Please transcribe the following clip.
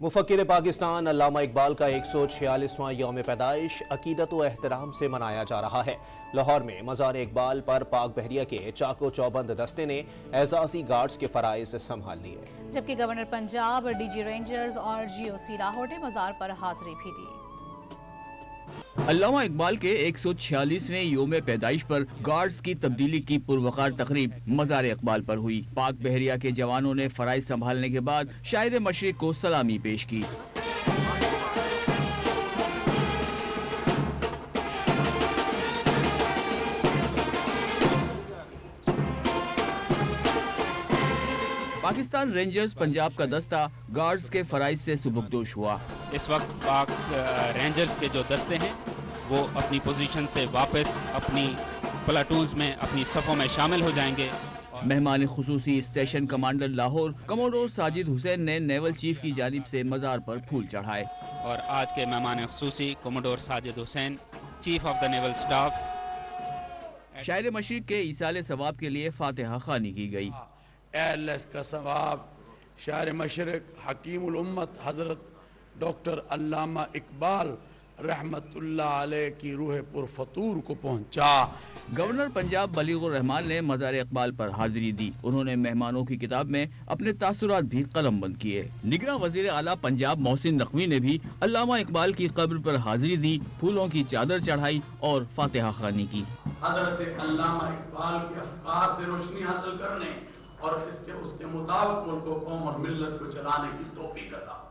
मुफक्किर पाकिस्तान अल्लामा इकबाल का 146वां यौम पैदाइश अकीदत व एहतराम से मनाया जा रहा है। लाहौर में मज़ार इकबाल पर पाक बहरिया के चाको चौबंद दस्ते ने एजाजी गार्ड्स के फराइज संभाल लिए, जबकि गवर्नर पंजाब, डीजी रेंजर्स और जीओसी लाहौर ने मज़ार पर हाजिरी भी दी। अल्लामा इकबाल के 146वें यौम पैदाइश पर गार्ड्स की तब्दीली की पुरवकार तकरीब मज़ार इकबाल पर हुई। पाक बहरिया के जवानों ने फराइज संभालने के बाद शायर मशरिक को सलामी पेश की। पाकिस्तान रेंजर्स पंजाब का दस्ता गार्ड्स के फराइज से सुबुकदोश हुआ। इस वक्त पाक रेंजर्स के जो दस्ते हैं वो अपनी पोजीशन से वापस अपनी प्लाटून्स में अपनी सफ़ों में शामिल हो जाएंगे। मेहमान खुसूसी station commander Lahore commodore Sajid Hussain ने नेवल चीफ की जानिब से मज़ार पर फूल चढ़ाए। और आज के मेहमान खुसूसी commodore Sajid Hussain, chief of the naval staff. शायर मशरिक के ईसाले सवाब के लिए फातिहा खानी की गई। एलएस का सवाब शायर मशरिक हकीमुल उम्मत हजरत डॉक्टर अल्लामा इकबाल रहमतुल्लाह अलैह की रूह पुरफतूर को पहुंचा। गवर्नर पंजाब बलीगुर रहमान ने मज़ार इकबाल पर हाजिरी दी। उन्होंने मेहमानों की किताब में अपने तासुरात भी कलमबंद किए। निगरां वज़ीर आला पंजाब मोहसिन नकवी ने भी अल्लामा इकबाल की कब्र पर हाजिरी दी, फूलों की चादर चढ़ाई और फातिहा खानी की। हजरत अल्लामा इकबाल के अफकार से रोशनी हासिल करने और उसके मुताबिक मुल्क, कौम और मिल्लत को चलाने की तौफीक अता